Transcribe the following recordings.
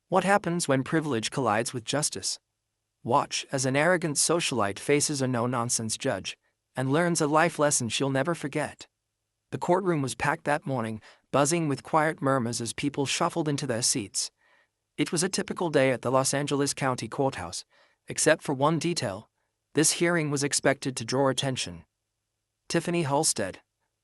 What happens when privilege collides with justice? Watch as an arrogant socialite faces a no-nonsense judge and learns a life lesson she'll never forget. The courtroom was packed that morning, buzzing with quiet murmurs as people shuffled into their seats. It was a typical day at the Los Angeles County Courthouse, except for one detail. This hearing was expected to draw attention. Tiffany Halstead,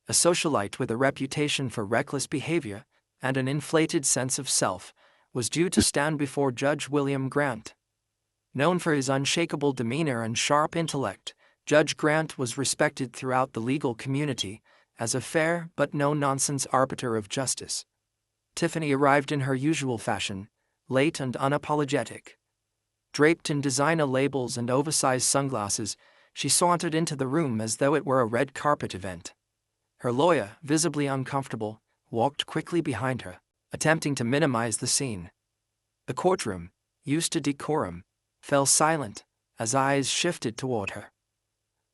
a socialite with a reputation for reckless behavior and an inflated sense of self, was due to stand before Judge William Grant. Known for his unshakable demeanor and sharp intellect, Judge Grant was respected throughout the legal community as a fair but no-nonsense arbiter of justice. Tiffany arrived in her usual fashion, late and unapologetic. Draped in designer labels and oversized sunglasses, she sauntered into the room as though it were a red carpet event. Her lawyer, visibly uncomfortable, walked quickly behind her, attempting to minimize the scene. The courtroom, used to decorum, fell silent as eyes shifted toward her.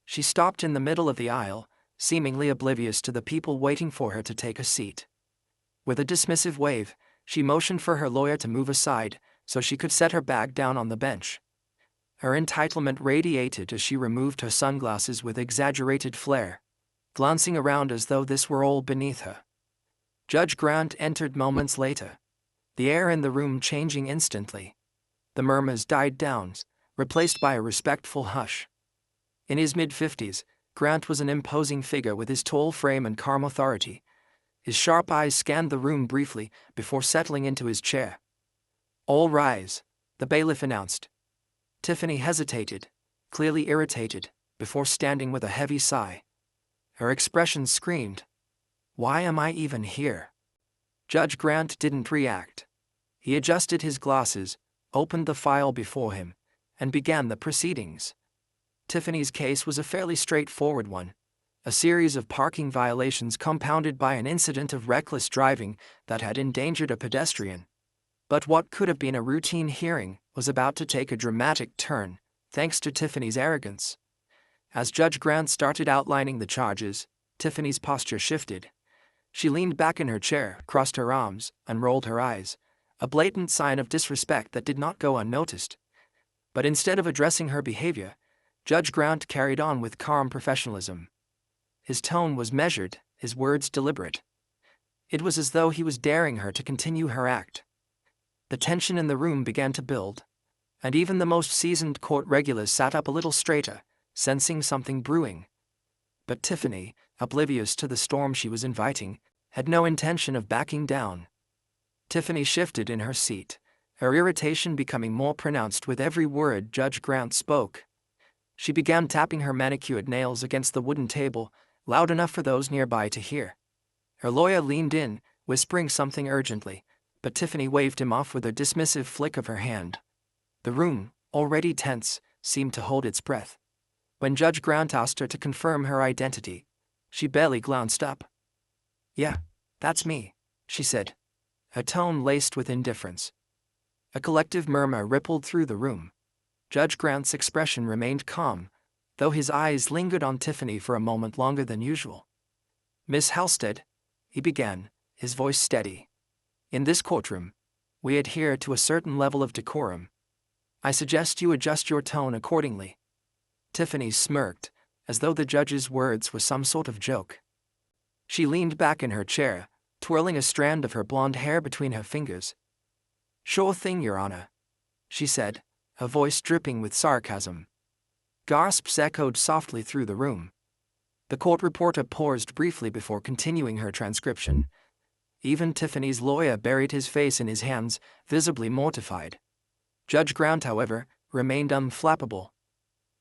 She stopped in the middle of the aisle, seemingly oblivious to the people waiting for her to take a seat. With a dismissive wave, she motioned for her lawyer to move aside so she could set her bag down on the bench. Her entitlement radiated as she removed her sunglasses with exaggerated flair, glancing around as though this were all beneath her. Judge Grant entered moments later, the air in the room changing instantly. The murmurs died down, replaced by a respectful hush. In his mid-50s, Grant was an imposing figure with his tall frame and calm authority. His sharp eyes scanned the room briefly before settling into his chair. "All rise," the bailiff announced. Tiffany hesitated, clearly irritated, before standing with a heavy sigh. Her expression screamed, "Why am I even here?" Judge Grant didn't react. He adjusted his glasses, opened the file before him, and began the proceedings. Tiffany's case was a fairly straightforward one, a series of parking violations compounded by an incident of reckless driving that had endangered a pedestrian. But what could have been a routine hearing was about to take a dramatic turn, thanks to Tiffany's arrogance. As Judge Grant started outlining the charges, Tiffany's posture shifted. She leaned back in her chair, crossed her arms, and rolled her eyes, a blatant sign of disrespect that did not go unnoticed. But instead of addressing her behavior, Judge Grant carried on with calm professionalism. His tone was measured, his words deliberate. It was as though he was daring her to continue her act. The tension in the room began to build, and even the most seasoned court regulars sat up a little straighter, sensing something brewing. But Tiffany, oblivious to the storm she was inviting, had no intention of backing down. Tiffany shifted in her seat, her irritation becoming more pronounced with every word Judge Grant spoke. She began tapping her manicured nails against the wooden table, loud enough for those nearby to hear. Her lawyer leaned in, whispering something urgently, but Tiffany waved him off with a dismissive flick of her hand. The room, already tense, seemed to hold its breath. When Judge Grant asked her to confirm her identity, she barely glanced up. "Yeah, that's me," she said, her tone laced with indifference. A collective murmur rippled through the room. Judge Grant's expression remained calm, though his eyes lingered on Tiffany for a moment longer than usual. "Miss Halstead," he began, his voice steady. "In this courtroom, we adhere to a certain level of decorum. I suggest you adjust your tone accordingly." Tiffany smirked, as though the judge's words were some sort of joke. She leaned back in her chair, twirling a strand of her blonde hair between her fingers. "Sure thing, Your Honor," she said, her voice dripping with sarcasm. Gasps echoed softly through the room. The court reporter paused briefly before continuing her transcription. Even Tiffany's lawyer buried his face in his hands, visibly mortified. Judge Grant, however, remained unflappable.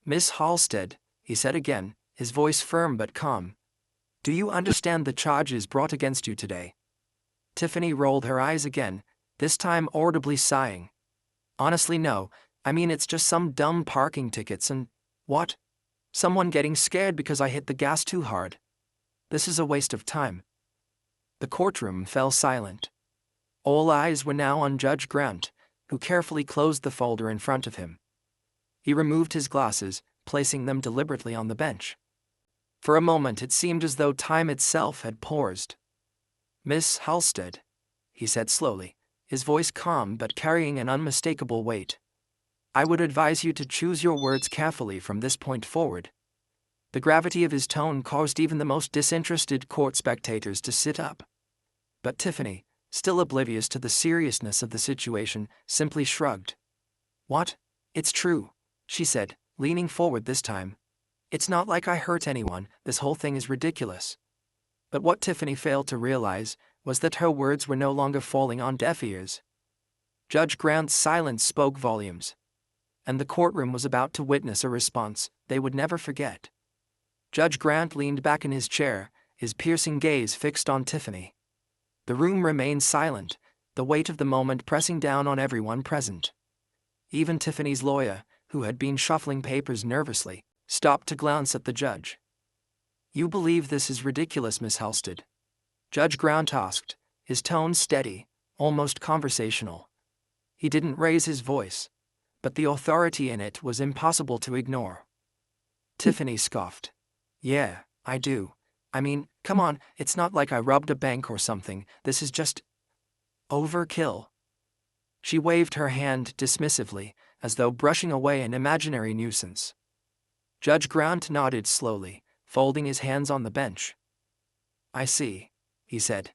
"Miss Halstead," he said again, his voice firm but calm. "Do you understand the charges brought against you today?" Tiffany rolled her eyes again, this time audibly sighing. "Honestly, no. I mean, it's just some dumb parking tickets and, what? Someone getting scared because I hit the gas too hard. This is a waste of time." The courtroom fell silent. All eyes were now on Judge Grant, who carefully closed the folder in front of him. He removed his glasses, placing them deliberately on the bench. For a moment it seemed as though time itself had paused. "Miss Halstead," he said slowly, his voice calm but carrying an unmistakable weight. "I would advise you to choose your words carefully from this point forward." The gravity of his tone caused even the most disinterested court spectators to sit up. But Tiffany, still oblivious to the seriousness of the situation, simply shrugged. "What? It's true," she said, leaning forward this time. "It's not like I hurt anyone, this whole thing is ridiculous." But what Tiffany failed to realize was that her words were no longer falling on deaf ears. Judge Grant's silence spoke volumes. And the courtroom was about to witness a response they would never forget. Judge Grant leaned back in his chair, his piercing gaze fixed on Tiffany. The room remained silent, the weight of the moment pressing down on everyone present. Even Tiffany's lawyer, who had been shuffling papers nervously, stopped to glance at the judge. "You believe this is ridiculous, Miss Halstead?" Judge Grant asked, his tone steady, almost conversational. He didn't raise his voice, but the authority in it was impossible to ignore. Tiffany scoffed. "Yeah, I do. I mean, come on, it's not like I robbed a bank or something, this is just overkill." She waved her hand dismissively, as though brushing away an imaginary nuisance. Judge Grant nodded slowly, folding his hands on the bench. "I see," he said.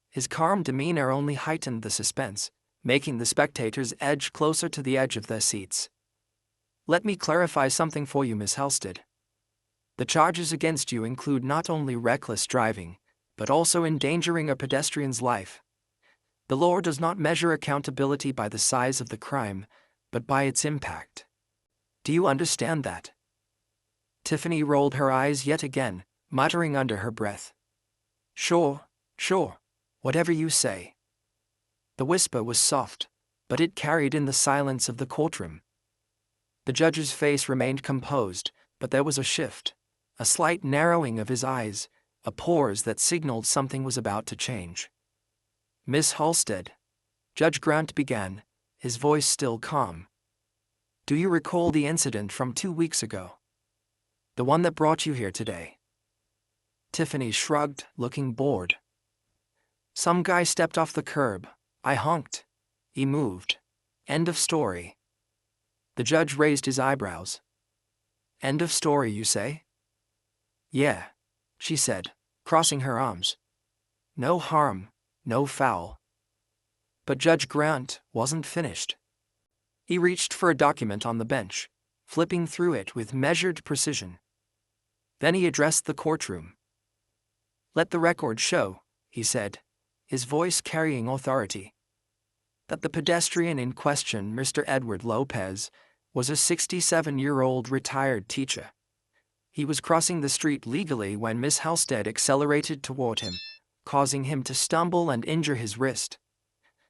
His calm demeanor only heightened the suspense, making the spectators edge closer to the edge of their seats. "Let me clarify something for you, Miss Halstead. The charges against you include not only reckless driving, but also endangering a pedestrian's life. The law does not measure accountability by the size of the crime, but by its impact. Do you understand that?" Tiffany rolled her eyes yet again, muttering under her breath. Sure, whatever you say." The whisper was soft, but it carried in the silence of the courtroom. The judge's face remained composed, but there was a shift, a slight narrowing of his eyes, a pause that signaled something was about to change. "Miss Halstead," Judge Grant began, his voice still calm. "Do you recall the incident from 2 weeks ago? The one that brought you here today?" Tiffany shrugged, looking bored. "Some guy stepped off the curb. I honked. He moved. End of story." The judge raised his eyebrows. "End of story, you say?" "Yeah," she said, crossing her arms. "No harm, no foul." But Judge Grant wasn't finished. He reached for a document on the bench, flipping through it with measured precision. Then he addressed the courtroom. "Let the record show," he said, his voice carrying authority, "that the pedestrian in question, Mr. Edward Lopez, was a 67-year-old retired teacher. He was crossing the street legally when Miss Halstead accelerated toward him, causing him to stumble and injure his wrist.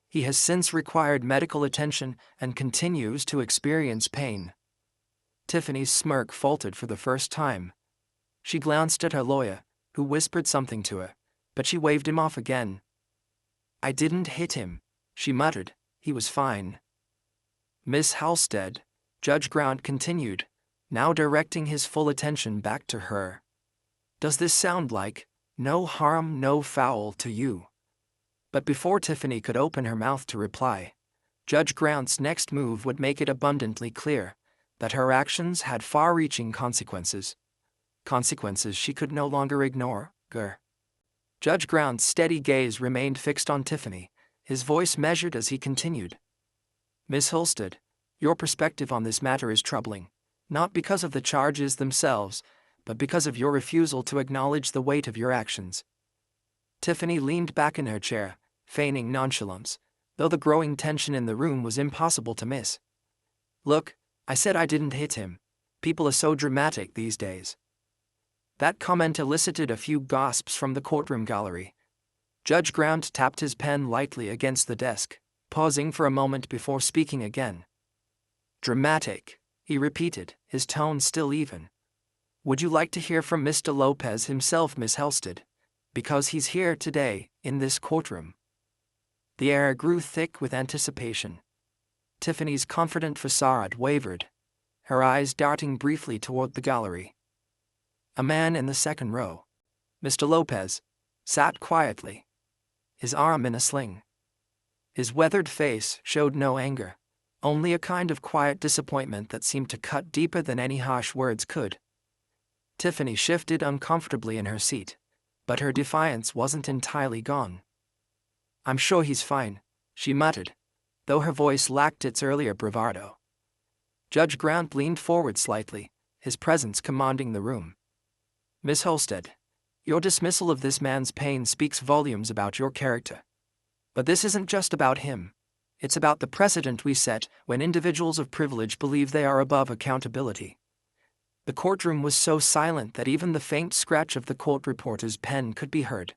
He has since required medical attention and continues to experience pain." Tiffany's smirk faltered for the first time. She glanced at her lawyer, who whispered something to her, but she waved him off again. "I didn't hit him," she muttered. "He was fine." "Miss Halstead," Judge Grant continued, now directing his full attention back to her. "Does this sound like no harm, no foul to you?" But before Tiffany could open her mouth to reply, Judge Grant's next move would make it abundantly clear that her actions had far-reaching consequences. Consequences she could no longer ignore. Judge Grant's steady gaze remained fixed on Tiffany, his voice measured as he continued. "Miss Halstead, your perspective on this matter is troubling, not because of the charges themselves, but because of your refusal to acknowledge the weight of your actions." Tiffany leaned back in her chair, feigning nonchalance, though the growing tension in the room was impossible to miss. "Look, I said I didn't hit him. People are so dramatic these days." That comment elicited a few gasps from the courtroom gallery. Judge Grant tapped his pen lightly against the desk, pausing for a moment before speaking again. "Dramatic," he repeated, his tone still even. "Would you like to hear from Mr. Lopez himself, Miss Halstead? Because he's here today, in this courtroom." The air grew thick with anticipation. Tiffany's confident facade wavered, her eyes darting briefly toward the gallery. A man in the second row, Mr. Lopez, sat quietly, his arm in a sling. His weathered face showed no anger, only a kind of quiet disappointment that seemed to cut deeper than any harsh words could. Tiffany shifted uncomfortably in her seat, but her defiance wasn't entirely gone. "I'm sure he's fine," she muttered, though her voice lacked its earlier bravado. Judge Grant leaned forward slightly, his presence commanding the room. "Miss Holstead, your dismissal of this man's pain speaks volumes about your character. But this isn't just about him. It's about the precedent we set when individuals of privilege believe they are above accountability." The courtroom was so silent that even the faint scratch of the court reporter's pen could be heard.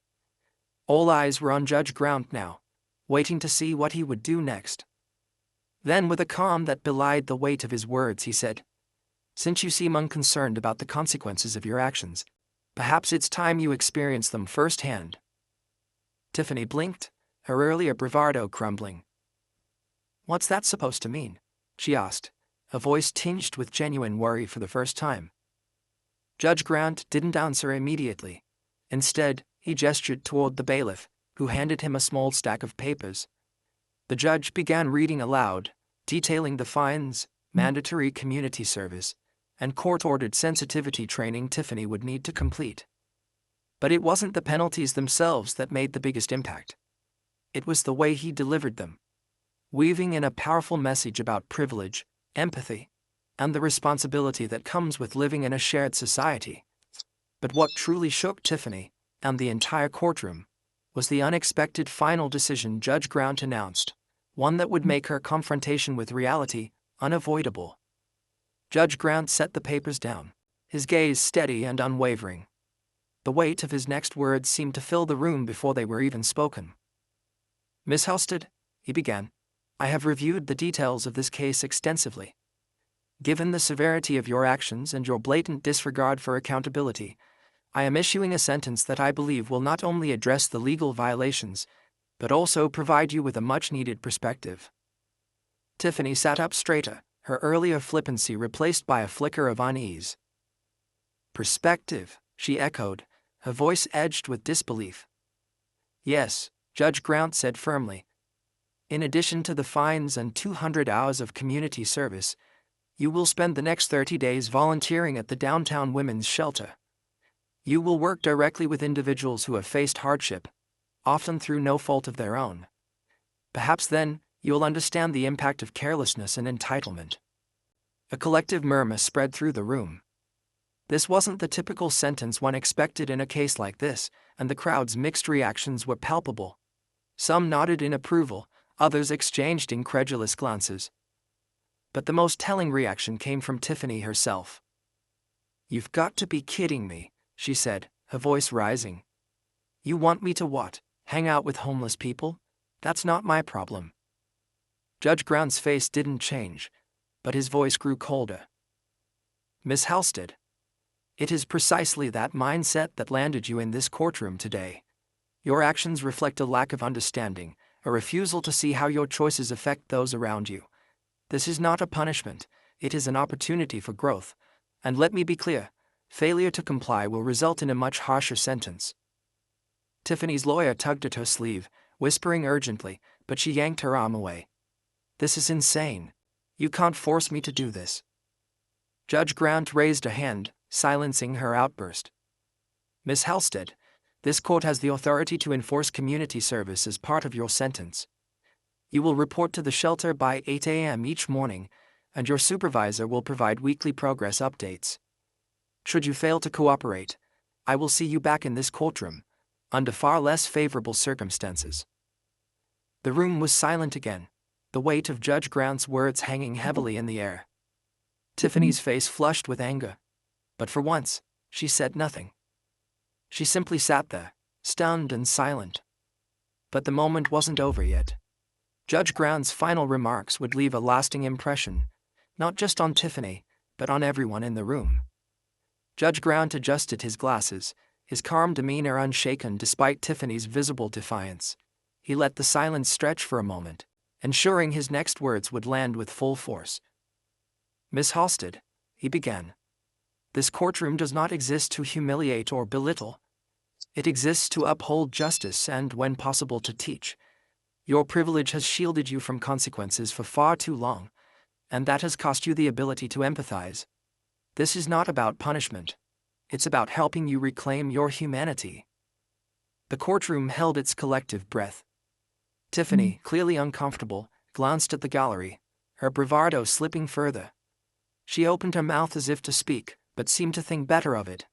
All eyes were on Judge Grant now, waiting to see what he would do next. Then, with a calm that belied the weight of his words, he said, "Since you seem unconcerned about the consequences of your actions, perhaps it's time you experience them firsthand." Tiffany blinked, her earlier bravado crumbling. "What's that supposed to mean?" she asked, a voice tinged with genuine worry for the first time. Judge Grant didn't answer immediately. Instead, he gestured toward the bailiff, who handed him a small stack of papers. The judge began reading aloud, detailing the fines, mandatory community service, and court-ordered sensitivity training Tiffany would need to complete. But it wasn't the penalties themselves that made the biggest impact. It was the way he delivered them, weaving in a powerful message about privilege, empathy, and the responsibility that comes with living in a shared society. But what truly shook Tiffany, and the entire courtroom, was the unexpected final decision Judge Grant announced, one that would make her confrontation with reality unavoidable. Judge Grant set the papers down, his gaze steady and unwavering. The weight of his next words seemed to fill the room before they were even spoken. "Miss Halstead," he began, "I have reviewed the details of this case extensively. Given the severity of your actions and your blatant disregard for accountability, I am issuing a sentence that I believe will not only address the legal violations, but also provide you with a much-needed perspective." Tiffany sat up straighter, her earlier flippancy replaced by a flicker of unease. "Perspective," she echoed, her voice edged with disbelief. "Yes," Judge Grant said firmly. "In addition to the fines and 200 hours of community service, you will spend the next 30 days volunteering at the downtown women's shelter. You will work directly with individuals who have faced hardship, often through no fault of their own. Perhaps then, you'll understand the impact of carelessness and entitlement." A collective murmur spread through the room. This wasn't the typical sentence one expected in a case like this, and the crowd's mixed reactions were palpable. Some nodded in approval, others exchanged incredulous glances. But the most telling reaction came from Tiffany herself. "You've got to be kidding me," she said, her voice rising. "You want me to what? Hang out with homeless people? That's not my problem." Judge Grant's face didn't change, but his voice grew colder. "Miss Halstead, it is precisely that mindset that landed you in this courtroom today. Your actions reflect a lack of understanding, a refusal to see how your choices affect those around you. This is not a punishment, it is an opportunity for growth. And let me be clear, failure to comply will result in a much harsher sentence." Tiffany's lawyer tugged at her sleeve, whispering urgently, but she yanked her arm away. "This is insane. You can't force me to do this." Judge Grant raised a hand, silencing her outburst. "Miss Halstead, this court has the authority to enforce community service as part of your sentence. You will report to the shelter by 8 a.m. each morning, and your supervisor will provide weekly progress updates. Should you fail to cooperate, I will see you back in this courtroom, under far less favorable circumstances." The room was silent again, the weight of Judge Grant's words hanging heavily in the air. Tiffany's face flushed with anger, but for once, she said nothing. She simply sat there, stunned and silent. But the moment wasn't over yet. Judge Grant's final remarks would leave a lasting impression, not just on Tiffany, but on everyone in the room. Judge Grant adjusted his glasses, his calm demeanor unshaken despite Tiffany's visible defiance. He let the silence stretch for a moment, ensuring his next words would land with full force. "Miss Halstead," he began, "this courtroom does not exist to humiliate or belittle. It exists to uphold justice and, when possible, to teach. Your privilege has shielded you from consequences for far too long, and that has cost you the ability to empathize. This is not about punishment. It's about helping you reclaim your humanity. The courtroom held its collective breath. Tiffany, clearly uncomfortable, glanced at the gallery, her bravado slipping further. She opened her mouth as if to speak, but seemed to think better of it.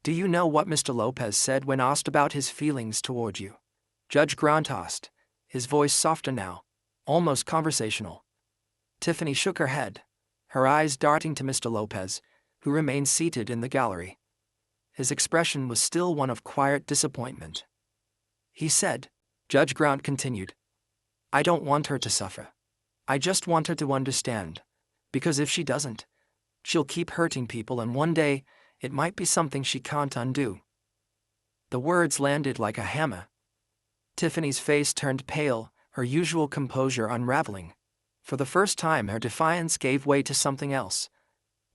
Do you know what Mr. Lopez said when asked about his feelings toward you? Judge Grant asked, his voice softer now, almost conversational. Tiffany shook her head, her eyes darting to Mr. Lopez, who remained seated in the gallery. His expression was still one of quiet disappointment. He said, Judge Grant continued, I don't want her to suffer. I just want her to understand, because if she doesn't, she'll keep hurting people and one day, it might be something she can't undo. The words landed like a hammer. Tiffany's face turned pale, her usual composure unraveling. For the first time, her defiance gave way to something else.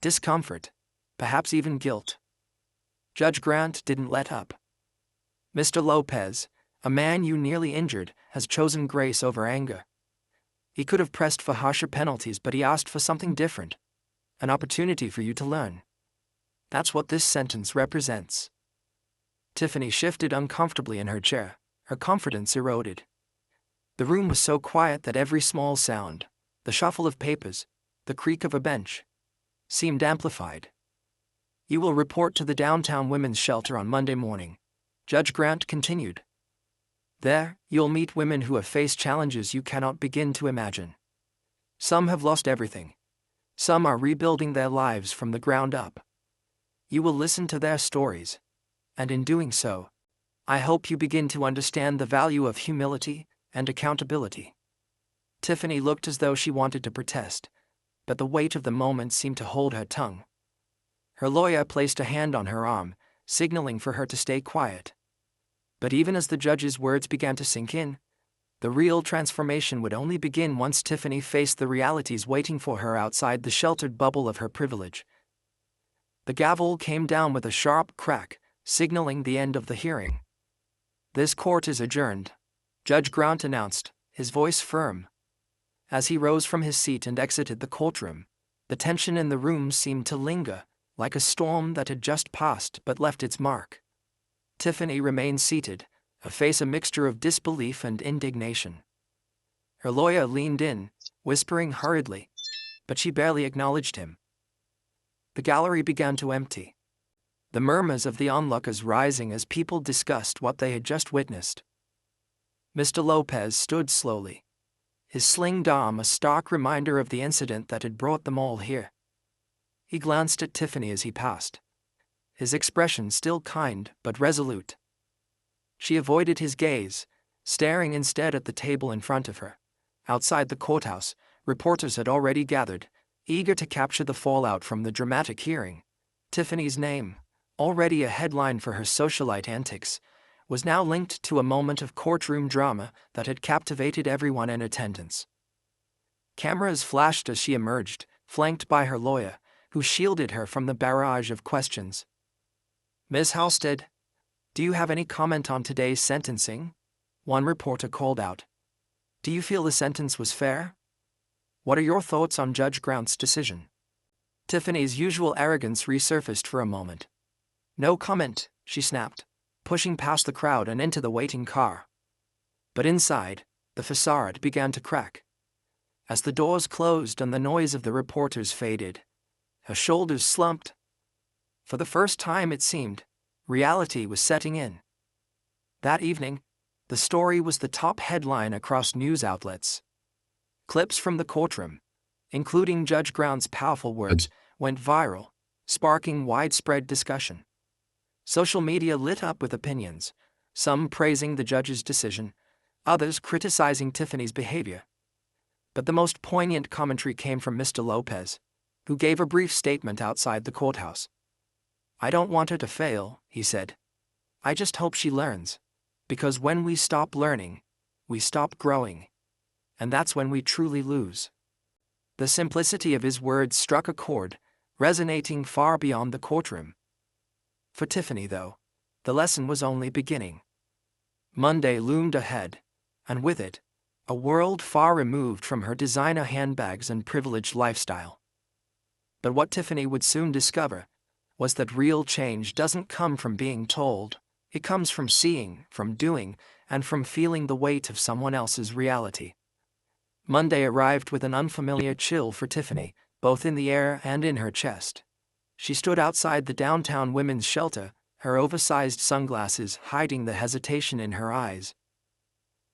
Discomfort, perhaps even guilt. Judge Grant didn't let up. Mr. Lopez, a man you nearly injured, has chosen grace over anger. He could have pressed for harsher penalties, but he asked for something different. An opportunity for you to learn. That's what this sentence represents. Tiffany shifted uncomfortably in her chair, her confidence eroded. The room was so quiet that every small sound, the shuffle of papers, the creak of a bench, seemed amplified. You will report to the downtown women's shelter on Monday morning, Judge Grant continued. There, you'll meet women who have faced challenges you cannot begin to imagine. Some have lost everything. Some are rebuilding their lives from the ground up. You will listen to their stories, and in doing so, I hope you begin to understand the value of humility and accountability. Tiffany looked as though she wanted to protest, but the weight of the moment seemed to hold her tongue. Her lawyer placed a hand on her arm, signaling for her to stay quiet. But even as the judge's words began to sink in, the real transformation would only begin once Tiffany faced the realities waiting for her outside the sheltered bubble of her privilege. The gavel came down with a sharp crack, signaling the end of the hearing. This court is adjourned, Judge Grant announced, his voice firm. As he rose from his seat and exited the courtroom, the tension in the room seemed to linger, like a storm that had just passed but left its mark. Tiffany remained seated, her face a mixture of disbelief and indignation. Her lawyer leaned in, whispering hurriedly, but she barely acknowledged him. The gallery began to empty, the murmurs of the onlookers rising as people discussed what they had just witnessed. Mr. Lopez stood slowly, his slinged arm a stark reminder of the incident that had brought them all here. He glanced at Tiffany as he passed, his expression still kind but resolute. She avoided his gaze, staring instead at the table in front of her. Outside the courthouse, reporters had already gathered, eager to capture the fallout from the dramatic hearing. Tiffany's name, already a headline for her socialite antics, was now linked to a moment of courtroom drama that had captivated everyone in attendance. Cameras flashed as she emerged, flanked by her lawyer, who shielded her from the barrage of questions. Ms. Halstead, do you have any comment on today's sentencing? One reporter called out. Do you feel the sentence was fair? What are your thoughts on Judge Grant's decision? Tiffany's usual arrogance resurfaced for a moment. No comment, she snapped, pushing past the crowd and into the waiting car. But inside, the facade began to crack. As the doors closed and the noise of the reporters faded, her shoulders slumped. For the first time, it seemed, reality was setting in. That evening, the story was the top headline across news outlets. Clips from the courtroom, including Judge Grant's powerful words, went viral, sparking widespread discussion. Social media lit up with opinions, some praising the judge's decision, others criticizing Tiffany's behavior. But the most poignant commentary came from Mr. Lopez, who gave a brief statement outside the courthouse. I don't want her to fail, he said. I just hope she learns. Because when we stop learning, we stop growing. And that's when we truly lose. The simplicity of his words struck a chord, resonating far beyond the courtroom. For Tiffany, though, the lesson was only beginning. Monday loomed ahead, and with it, a world far removed from her designer handbags and privileged lifestyle. But what Tiffany would soon discover was that real change doesn't come from being told, it comes from seeing, from doing, and from feeling the weight of someone else's reality. Monday arrived with an unfamiliar chill for Tiffany, both in the air and in her chest. She stood outside the downtown women's shelter, her oversized sunglasses hiding the hesitation in her eyes.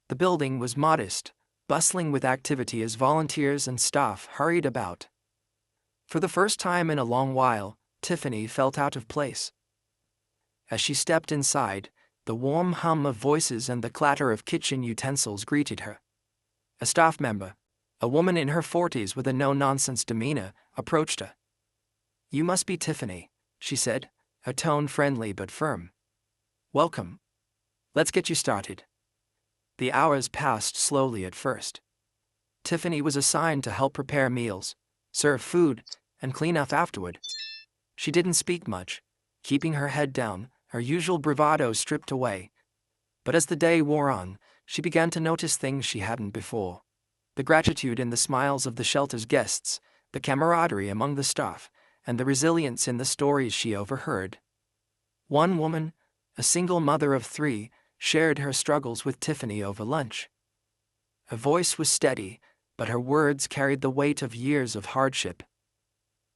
The building was modest, bustling with activity as volunteers and staff hurried about. For the first time in a long while, Tiffany felt out of place. As she stepped inside, the warm hum of voices and the clatter of kitchen utensils greeted her. A staff member, a woman in her 40s with a no-nonsense demeanor, approached her. "You must be Tiffany," she said, her tone friendly but firm. "Welcome. Let's get you started." The hours passed slowly at first. Tiffany was assigned to help prepare meals, serve food, and clean up afterward. She didn't speak much, keeping her head down, her usual bravado stripped away. But as the day wore on, she began to notice things she hadn't before. The gratitude in the smiles of the shelter's guests, the camaraderie among the staff, and the resilience in the stories she overheard. One woman, a single mother of 3, shared her struggles with Tiffany over lunch. Her voice was steady, but her words carried the weight of years of hardship.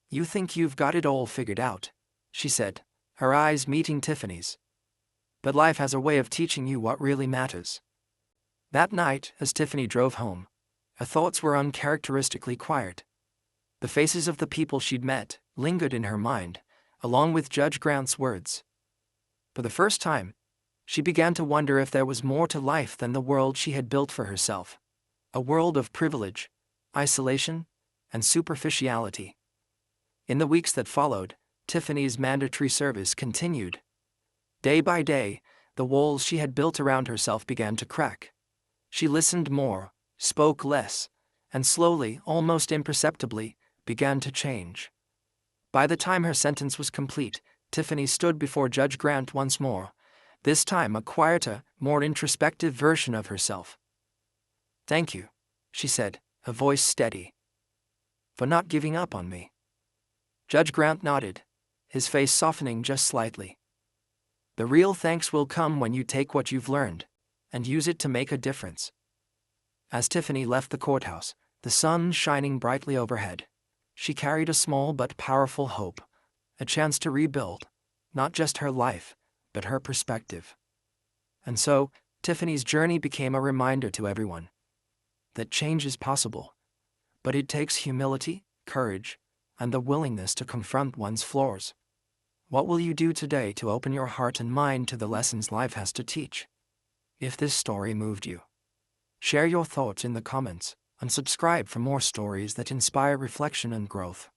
"You think you've got it all figured out," she said, her eyes meeting Tiffany's. "But life has a way of teaching you what really matters." That night, as Tiffany drove home, her thoughts were uncharacteristically quiet. The faces of the people she'd met lingered in her mind, along with Judge Grant's words. For the first time, she began to wonder if there was more to life than the world she had built for herself. A world of privilege, isolation, and superficiality. In the weeks that followed, Tiffany's mandatory service continued. Day by day, the walls she had built around herself began to crack. She listened more, spoke less, and slowly, almost imperceptibly, began to change. By the time her sentence was complete, Tiffany stood before Judge Grant once more, this time a quieter, more introspective version of herself. "Thank you," she said, her voice steady, "for not giving up on me." Judge Grant nodded, his face softening just slightly. "The real thanks will come when you take what you've learned and use it to make a difference." As Tiffany left the courthouse, the sun shining brightly overhead, she carried a small but powerful hope, a chance to rebuild, not just her life, but her perspective. And so, Tiffany's journey became a reminder to everyone that change is possible, but it takes humility, courage, and the willingness to confront one's flaws. What will you do today to open your heart and mind to the lessons life has to teach? If this story moved you, share your thoughts in the comments and subscribe for more stories that inspire reflection and growth.